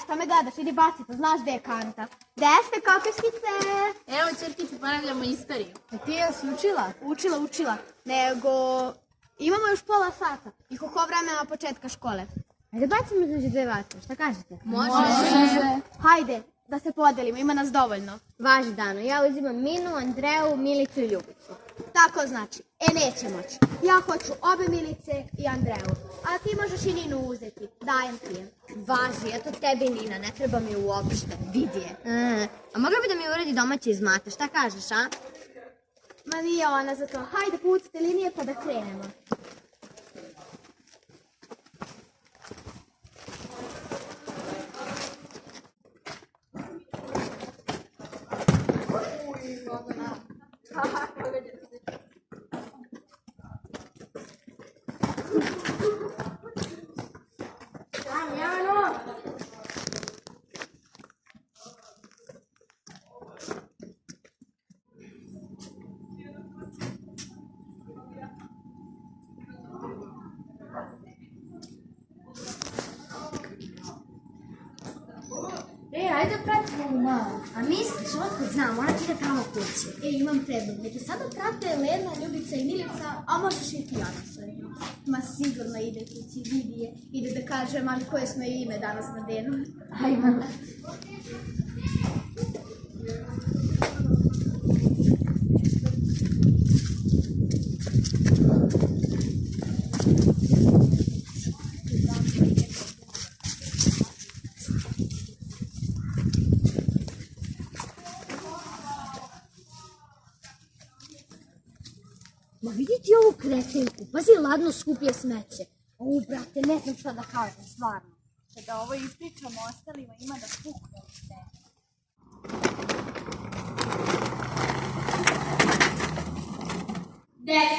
Šta me gledaš? Idi baci, pa znaš gde je kanta. Gde ste kokoškice? Evo, čerkice, ponavljamo istoriju. A ti jesi učila? Učila. Nego, imamo još pola sata i koliko vremena početka škole. Ajde bacimo između dve vatre, šta kažete? Može. Hajde, da se podelimo, ima nas dovoljno. Važi, Dano, ja uzimam Minu, Andreju, Milicu i Ljubicu. Tako znači, neće moći. Ja hoću obe Milice i Andreju. A ti možeš i Ninu uzeti, dajem ti je. Važi, eto tebi Nina, ne treba mi uopšte, vidi je. A mogla bi da mi uredi domaće iz mate, šta kažeš, a? Ma nije ona za to. Hajde, pucite linije pa da krenemo. Ajde pratimo ovu malu. A misliš, otkud znam, ona ti da tamo kući. Imam predlog. Neka sada prate Lena, Ljubica i Milica, a možeš i ti, Ana. Ma sigurno ide kući, vidi je. Ide da kažem, ali koje smo je ime danas na denu. Ajmo. Ma vidite ovu kretenku, pazi ladno skuplje smeće. Brate, ne znam šta da kažem, stvarno. Da ovo ispričamo ostalima, ima da pukne sve. Dec,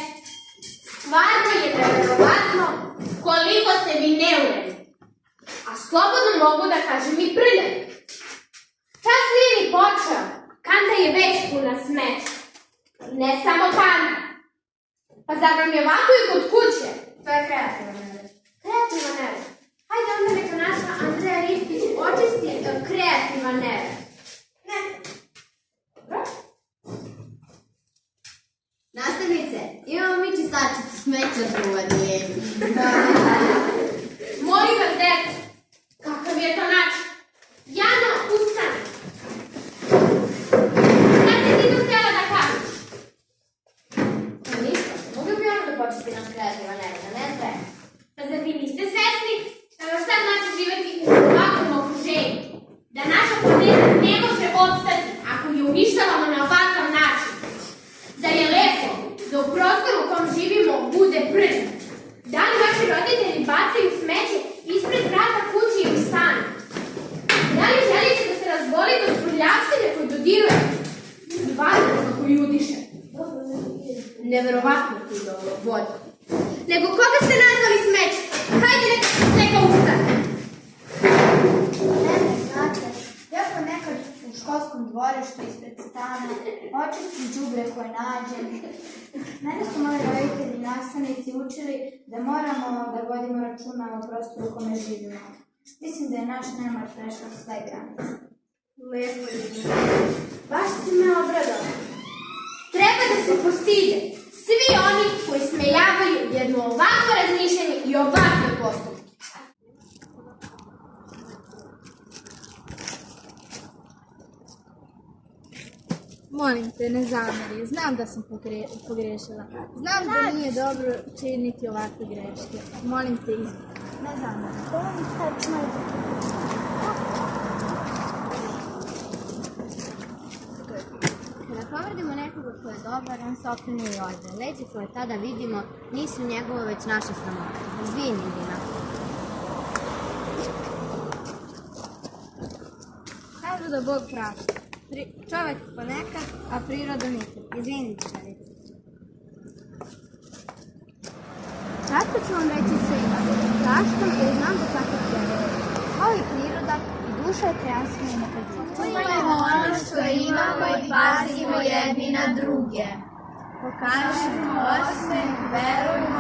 stvarno je nevjerovatno koliko ste vi neuredi. A slobodno mogu da kažem i prljavi. Čas nije ni počeo, kanta je već puna smeća. Ne samo kanta. Pa zar vam je ovako i kod kuće? To je kreativan nered. Kreativan nered. Hajde onda neka naša Andreja Ristić očisti kreativan nered. Ne. Dobro? Nastavnice, imamo mi čistačicu smeća čuvanje. Molim vas, deco, kakav je to način? Jano, ustani. Šta si ti tu htjela da kažeš? Pa ništa, mogli bi ono da početi naš kreativan nered, a ne treba. Pa zar vi niste svesni šta znači živjeti u ovakvom okruženju? Da naša planeta ne može opstati ako je uništavamo na ovakav način. Zar je lepo da u prostoru u kom živimo bude prljav? Da li vaši roditelji bacaju smeće ispred vrata kući ili stana? Da li želite da se razbolite od prljavštine koju dodiruje i vazduha koju udiše? Neverovatno ti do vodi. Nego koga ste nazvali smeće? Hajde neka ustane. Ne, znate, ja ponekad u školskom dvorištu ispred stana očistim đubre koje nađem. Mene su moji roditelji i nastavnici učili da moramo da vodimo računa o prostoru u kome živimo. Mislim da je naš nemar prešao sve granice. Lepo je. Baš si me obradala. Treba da se postide svi oni koji smejavaju jedno ovakvo razmišljanje i ovakve postupke. Molim te, ne zameri. Znam da sam pogrešila. Znam da nije dobro činiti ovakve greške. Molim te, izvini. Ne znam, to vam tačno je. Kada povredimo nekoga ko je dobar, on se okrene i ode. Leđe koje tada vidimo nisu njegovo, već naša sramota. Izvini, Dina. Kažu da Bog prašta. Čovek ponekad, a priroda nikad. Izvini, čarice. Kratko ću vam reći svima. Praštam jer znam da tako treba. Kao i priroda, i duša je kreacija i nekad. Čuvajmo ono što imamo i pazimo jedni na druge. Pokažemo osmeh, verujmo